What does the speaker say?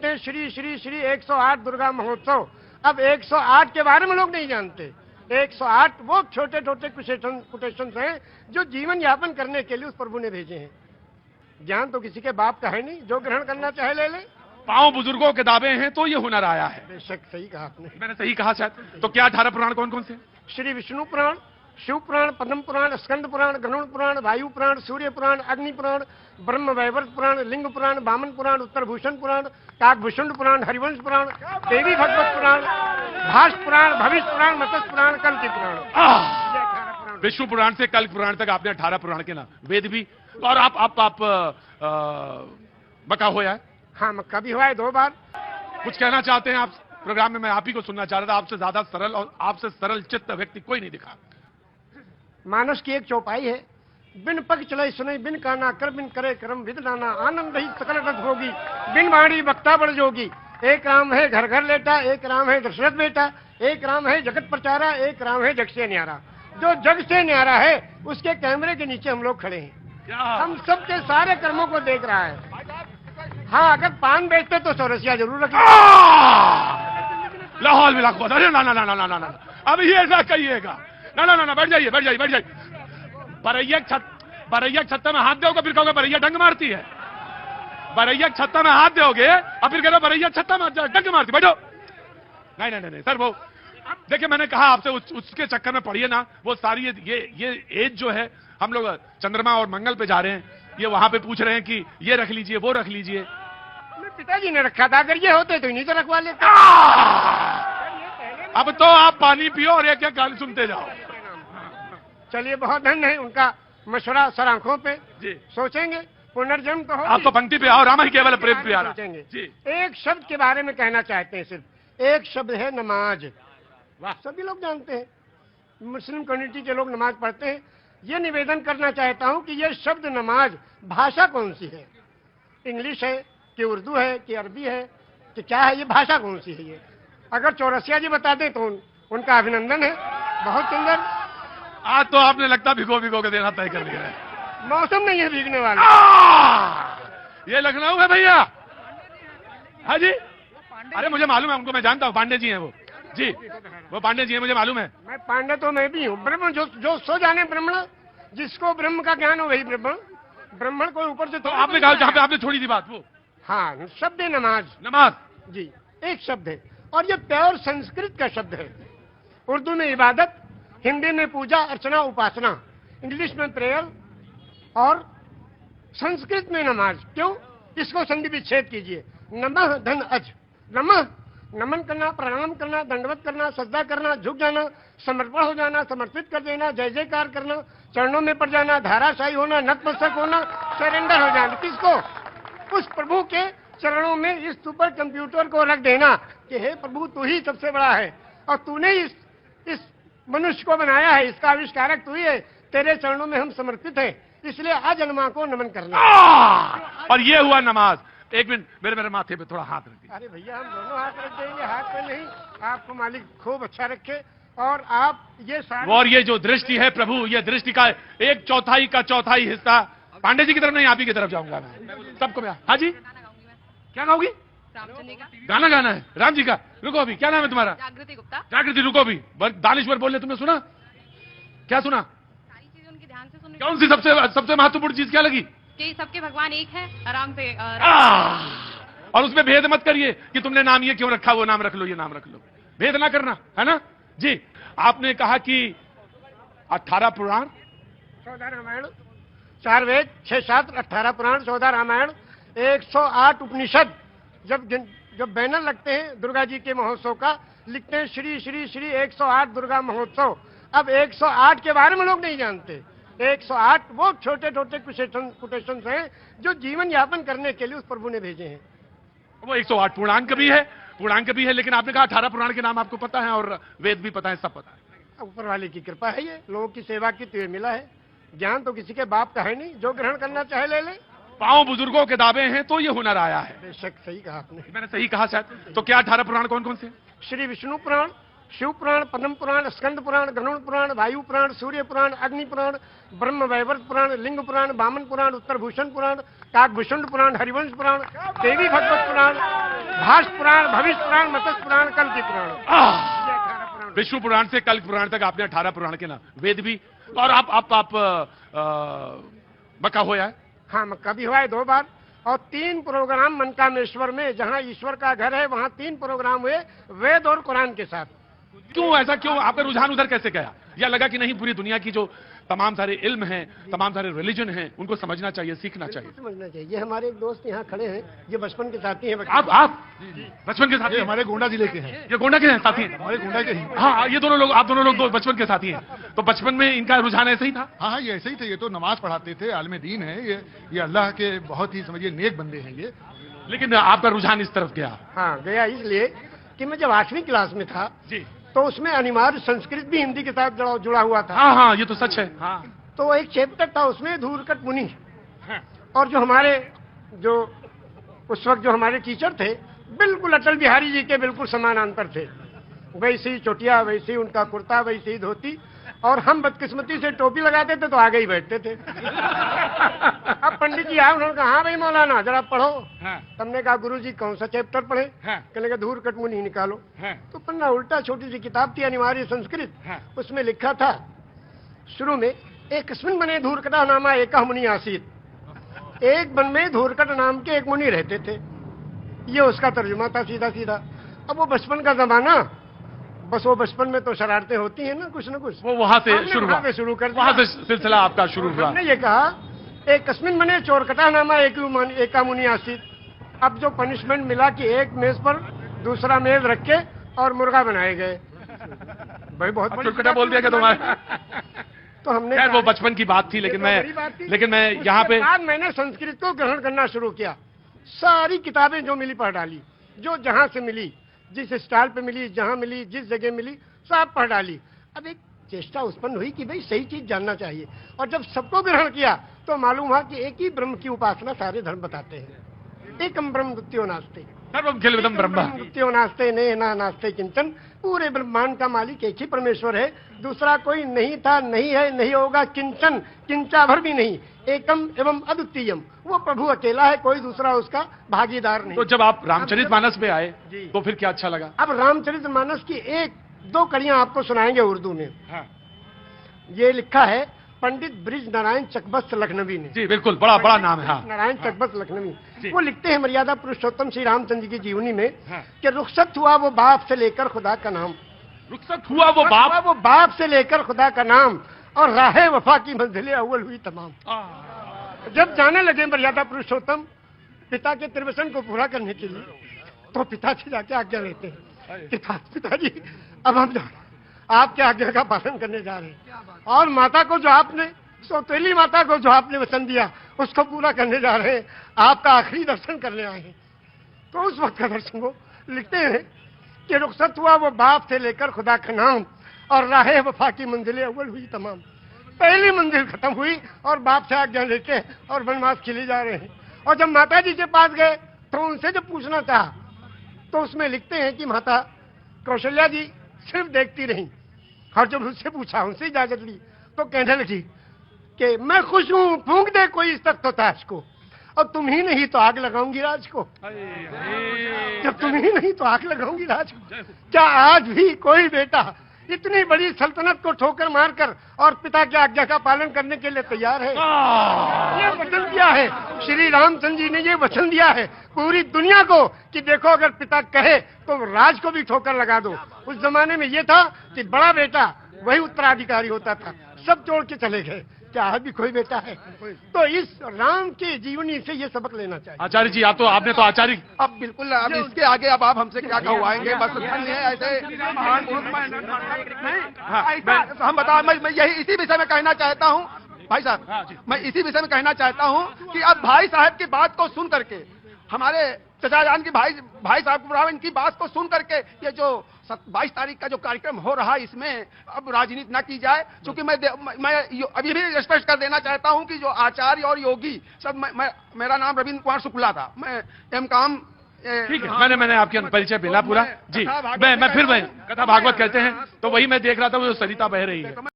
लिखते हैं श्री श्री श्री 108 दुर्गा महोत्सव। अब 108 के बारे में लोग नहीं जानते। 108 वो छोटे छोटे कोटेशन हैं जो जीवन यापन करने के लिए उस प्रभु ने भेजे हैं। ज्ञान तो किसी के बाप का है नहीं, जो ग्रहण करना चाहे ले ले। पांव बुजुर्गों के दावे हैं तो ये हुनर आया है। बेशक सही कहा आपने। मैंने सही कहा शायद। तो क्या 18 पुराण कौन कौन से? श्री विष्णु पुराण, शिव पुराण, पद्म पुराण, स्कंद पुराण, गरुड़ पुराण, वायु पुराण, सूर्य पुराण, अग्नि पुराण, ब्रह्म वैवर्त पुराण, लिंग पुराण, वामन पुराण, उत्तरभूषण पुराण, काकभूषण पुराण, हरिवंश पुराण, देवी भगवत पुराण, भाष पुराण, भविष्य पुराण, मत्स्य पुराण, कल्कि पुराण। विष्णु पुराण से कल्कि पुराण तक आपने 18 पुराण के नाम, वेद भी। और आप मक्का होया है? हाँ, मक्का भी हुआ है 2 बार। कुछ कहना चाहते हैं आप प्रोग्राम में? मैं आप ही को सुनना चाह रहा था। आपसे ज्यादा सरल और आपसे सरल चित्त व्यक्ति कोई नहीं दिखा। मानस की एक चौपाई है, बिन पग चले सुने, बिन काना कर, बिन करे कर्म विद नाना, आनंद ही सकल रस होगी, बिन वाणी वक्ता बड़ जोगी। एक राम है घर घर लेटा, एक राम है दशरथ बेटा, एक राम है जगत प्रचारा, एक राम है जग से न्यारा। जो जग से न्यारा है उसके कैमरे के नीचे हम लोग खड़े हैं। हम सबके सारे कर्मों को देख रहा है। हाँ, अगर पान बेचते तो चौरसिया जरूर रखें। लाहौल में लाखों। अरे ना ना ना ना ना ना, अब ये ऐसा कहिएगा? ना ना ना, बैठ जाइए बैठ जाइए बैठ जाइए। बरैया छत्ता में हाथ दोगे फिर कहोगे बरैया डंग मारती है। बरैया छत्ता में हाथ दोगे और फिर कहो बरैया छत्ता में डंग मारती। बैठो। नहीं नहीं नहीं सर, वो देखिए मैंने कहा आपसे उसके चक्कर में पड़िए ना। वो सारी ये एज जो है, हम लोग चंद्रमा और मंगल पे जा रहे हैं, ये वहां पे पूछ रहे हैं कि ये रख लीजिए वो रख लीजिए। पिताजी ने रखा था, अगर ये होते तो इन्हीं से रखवा लेते। अब तो आप पानी पियो और एक एक गाली सुनते जाओ। चलिए, बहुत धन्य है उनका मशवरा। सर आंखों पे जी सोचेंगे, पुनर्जन्म तो हो। आप तो पंक्ति पे आओ, राम ही केवल प्रेम प्यारा। सोचेंगे जी। एक शब्द के बारे में कहना चाहते हैं, सिर्फ एक शब्द है नमाज। वाह, सभी लोग जानते हैं, मुस्लिम कम्युनिटी के लोग नमाज पढ़ते हैं। ये निवेदन करना चाहता हूं कि ये शब्द नमाज भाषा कौन सी है? इंग्लिश है कि उर्दू है कि अरबी है कि क्या है? ये भाषा कौन सी है? ये अगर चौरसिया जी बता दें तो उनका अभिनंदन है। बहुत सुंदर। आज तो आपने लगता भिगो भिगो के देना तय कर दिया है। मौसम नहीं है भीगने वाला। ये लखनऊ है भैया। हाँ जी, अरे मुझे मालूम है उनको, मैं जानता हूँ, पांडे जी हैं वो। जी, वो पांडे जी हैं, मुझे मालूम है। मैं पांडे तो मैं भी हूँ। ब्रह्म जो सो जाने ब्राह्मण, जिसको ब्रह्म का ज्ञान हो वही ब्राह्मण को ऊपर से। तो आपने कहा जहाँ पे आपने छोड़ी थी बात वो। हाँ, शब्द है नमाज। नमाज जी, एक शब्द है और ये प्योर संस्कृत का शब्द है। उर्दू में इबादत, हिंदी में पूजा अर्चना उपासना, इंग्लिश में प्रेयर और संस्कृत में नमाज। क्यों? इसको संधि विच्छेद कीजिए। नमः धन अज। नमः नमन करना, प्रणाम करना, दंडवत करना, सजदा करना, झुक जाना, समर्पण हो जाना, समर्पित कर देना, जय जयकार करना, चरणों में पड़ जाना, धाराशाही होना, नतमस्तक होना, सरेंडर हो जाना। किसको? उस प्रभु के चरणों में इस सुपर कंप्यूटर को रख देना कि हे प्रभु, तू ही सबसे बड़ा है और तूने इस मनुष्य को बनाया है, इसका आविष्कारक तू ही है, तेरे चरणों में हम समर्पित हैं, इसलिए आज अनमा को नमन करना। और ये हुआ नमाज। एक मिनट, मेरे माथे पे थोड़ा हाथ रख दीजिए। अरे भैया, हम दोनों हाथ रख देंगे, हाथ पे नहीं। आपको मालिक खूब अच्छा रखे। और आप ये सारे, और ये जो दृष्टि है प्रभु, ये दृष्टि का 1/4 का चौथाई हिस्सा पांडे जी की तरफ नहीं, आप ही की तरफ जाऊंगा मैं। सबको मैं। हाँ जी, क्या गाओगी? गाना गाना है राम जी का। रुको अभी, क्या नाम है तुम्हारा? जागृति गुप्ता। जागृति, रुको अभी। दानेश्वर बोलने तुमने सुना? क्या सुना? सारी चीजें उनकी ध्यान से सुननी। कौन सी सबसे महत्वपूर्ण चीज क्या लगी? कि सबके भगवान एक है, आराम से। और उसमें भेद मत करिए कि तुमने नाम ये क्यों रखा, वो नाम रख लो, ये नाम रख लो। भेद ना करना, है ना जी। आपने कहा कि 18 पुराण, 14 रामायण, 4 वेद, 6 शास्त्र, 18 पुराण, 14 रामायण, 108 उपनिषद। जब बैनर लगते हैं दुर्गा जी के महोत्सव का, लिखते हैं श्री श्री श्री 108 दुर्गा महोत्सव। अब 108 के बारे में लोग नहीं जानते। 108 वो छोटे छोटे कोटेशन हैं जो जीवन यापन करने के लिए उस प्रभु ने भेजे हैं। वो 108 पूर्णांक भी है, लेकिन आपने कहा 18 पुराण के नाम आपको पता है और वेद भी पता है, सब पता है। ऊपर वाले की कृपा है, ये लोगों की सेवा की तो ये मिला है। ज्ञान तो किसी के बाप का है नहीं, जो ग्रहण करना चाहे ले ले। पांव बुजुर्गों के दावे हैं तो ये हुनर आया है। बेशक सही कहा आपने। मैंने सही कहा शायद। तो क्या 18 पुराण कौन कौन से? श्री विष्णु पुराण, शिव पुराण, पद्म पुराण, स्कंद पुराण, गरुड़ पुराण, वायु पुराण, सूर्य पुराण, अग्नि पुराण, ब्रह्म वैवर्त पुराण, लिंग पुराण, वामन पुराण, उत्तरभूषण पुराण, काकभूषण पुराण, हरिवंश पुराण, देवी भगवत पुराण, भाष्य पुराण, भविष्य पुराण, मत्स्य पुराण, कल्प पुराण, ये 18 पुराण। विष्णु पुराण से कल्प पुराण तक आपने 18 पुराण के नाम, वेद भी, और आप मक्का होया है? हाँ, मक्का भी हुआ है 2 बार, और 3 प्रोग्राम मनकामेश्वर में, जहाँ ईश्वर का घर है, वहाँ 3 प्रोग्राम हुए वेद और कुरान के साथ। क्यों ऐसा, क्यों आपका रुझान उधर कैसे गया? या लगा कि नहीं, पूरी दुनिया की जो तमाम सारे इल्म हैं, तमाम सारे रिलीजन हैं, उनको समझना चाहिए, सीखना चाहिए? समझना चाहिए। ये हमारे एक दोस्त यहाँ खड़े हैं, ये बचपन के साथी हैं। आप बचपन के साथी? हमारे गोंडा जिले के हैं। ये गोंडा के हैं साथी हैं? हमारे गोंडा के ही। हाँ, ये दोनों लोग, आप दोनों लोग बचपन के साथी हैं। तो बचपन में इनका रुझान ऐसे ही था? हाँ, ये ऐसे ही थे। ये तो नमाज पढ़ाते थे, आलिम दीन है ये अल्लाह के बहुत ही समझिए नेक बंदे हैं ये। लेकिन आपका रुझान इस तरफ गया? हाँ, गया इसलिए कि मैं जब 8वीं क्लास में था जी, तो उसमें अनिवार्य संस्कृत भी हिंदी के साथ जुड़ा हुआ था। हाँ हाँ, ये तो सच है। हाँ, तो एक चैप्टर था उसमें धूर्कट मुनि, हाँ। और जो उस वक्त जो हमारे टीचर थे, बिल्कुल अटल बिहारी जी के बिल्कुल समानांतर थे। वैसे ही चोटिया, वैसे ही उनका कुर्ता, वैसे ही धोती, और हम बदकिस्मती से टोपी लगाते थे तो आगे ही बैठते थे। अब पंडित जी आए, उन्होंने कहा हाँ भाई मौलाना जरा पढ़ो। हाँ। हमने कहा गुरुजी कौन सा चैप्टर पढ़े? हाँ। कहने का धूर्कट मुनि निकालो। हाँ। तो पन्ना उल्टा, छोटी सी किताब थी अनिवार्य संस्कृत, हाँ। उसमें लिखा था शुरू में, एकस्मिन् वने धूर्कटा नामा एकः मुनि आसीत्। एक वन में धूर्कट नाम के एक मुनि रहते थे। ये उसका तर्जुमा था सीधा सीधा। अब वो बचपन का जमाना, बस वो बचपन में तो शरारतें होती हैं ना कुछ, वो वहां से हमने शुरू वहाँ हुआ, से शुरू कर दिया। वहां से सिलसिला आपका शुरू हुआ। हमने ये कहा एकस्मिन् वने चोरकटा नामा एका मुनि आसीत्। अब जो पनिशमेंट मिला कि एक मेज पर दूसरा मेज रख के और मुर्गा बनाए गए। भाई बहुत बड़ी चुटकुला बोल दिया क्या तुम्हारा? तो हमने खैर, वो कहा, बचपन की बात थी, लेकिन ये तो बड़ी बात थी। मैं उसके यहाँ पे बाद मैंने संस्कृत को ग्रहण करना शुरू किया। सारी किताबें जो मिली पढ़ डाली, जो जहां से मिली, जिस स्टाइल पे मिली, जहां मिली, जिस जगह मिली, सब पढ़ डाली। अब एक चेष्टा उत्पन्न हुई कि भाई सही चीज जानना चाहिए, और जब सबको ग्रहण किया तो मालूम हुआ कि एक ही ब्रह्म की उपासना सारे धर्म बताते हैं। एकम ब्रह्म द्वितीयो नास्ते, सर्वम खिलविदम ब्रह्म। द्वितीयो नास्ते ने ना नास्ते किंचन। पूरे ब्रह्मांड का मालिक एक ही परमेश्वर है, दूसरा कोई नहीं था, नहीं है, नहीं होगा, किंचन, किंचा भर भी नहीं। एकम एवं अद्वितीयम, वो प्रभु अकेला है, कोई दूसरा उसका भागीदार नहीं। तो जब आप रामचरितमानस पे आए जी। तो फिर क्या अच्छा लगा? अब रामचरितमानस की 1-2 कड़ियां आपको सुनाएंगे उर्दू में। हाँ। ये लिखा है पंडित ब्रिज नारायण चकबस्त लखनवी ने। जी बिल्कुल, बड़ा बड़ा नाम है। हाँ। नारायण चकबस्त लखनवी, जी। वो लिखते हैं मर्यादा पुरुषोत्तम श्री रामचंद्र जी की जीवनी में हाँ। कि रुखसत हुआ वो बाप से लेकर खुदा का नाम। रुखसत हुआ वो बाप से लेकर खुदा का नाम, और राहे वफा की मंजिलें अव्वल हुई तमाम। जब जाने लगे मर्यादा पुरुषोत्तम पिता के त्रिवसन को पूरा करने के लिए, तो पिताजी जाके आज्ञा लेते हैं कि पिताजी अब हम आपके आज्ञा का पालन करने जा रहे हैं, और माता को जो आपने, सौतेली माता को जो आपने वचन दिया, उसको पूरा करने जा रहे हैं, आपका आखिरी दर्शन करने आए हैं। तो उस वक्त का दर्शन वो लिखते हैं कि रुखसत हुआ वो बाप से लेकर खुदा का नाम, और राहे वफा की मंजिलें अव्वल हुई तमाम। पहली मंजिल खत्म हुई और बाप से आज्ञा लेके और वनवास खिले जा रहे हैं। और जब माता जी के पास गए तो उनसे जब पूछना चाहा, तो उसमें लिखते हैं कि माता कौशल्या जी सिर्फ देखती रही, और जब उससे पूछा, उनसे इजाजत ली, तो कहने लगी कि मैं खुश हूं, फूंक दे कोई इस तक तो ताज को, और तुम ही नहीं तो आग लगाऊंगी राज को। जब तुम ही नहीं तो आग लगाऊंगी राज को। क्या आज भी कोई बेटा इतनी बड़ी सल्तनत को ठोकर मारकर और पिता की आज्ञा का पालन करने के लिए तैयार है? ये वचन दिया है श्री रामचंद्र जी ने, ये वचन दिया है पूरी दुनिया को कि देखो अगर पिता कहे तो राज को भी ठोकर लगा दो। उस जमाने में ये था कि बड़ा बेटा वही उत्तराधिकारी होता था, सब छोड़ के चले गए। क्या आज भी कोई बेटा है? तो इस राम के जीवनी से ये सबक लेना चाहिए। आचार्य जी, आप तो आपने तो आचार्य, अब बिल्कुल, अब इसके आगे अब आप हमसे क्या कहवाएंगे? बस धन्य है ऐसे महान पुरुष नहीं। हम बता, मैं यही इसी विषय में कहना चाहता हूँ भाई साहब, मैं इसी विषय में कहना चाहता हूँ कि अब भाई साहब की बात को सुन करके, हमारे चचा जान की भाई साहब इनकी बात को सुन करके, ये जो 22 तारीख का जो कार्यक्रम हो रहा है, इसमें अब राजनीति न की जाए। क्योंकि मैं अभी भी स्पष्ट कर देना चाहता हूं कि जो आचार्य और योगी सब, मेरा नाम रविंद्र कुमार शुक्ला था, मैं एमकॉम। ठीक है, मैंने आपके परिचय मिला पूरा जी। मैं फिर कथा भागवत कहते हैं तो वही मैं देख रहा था, वो सरिता बह रही है।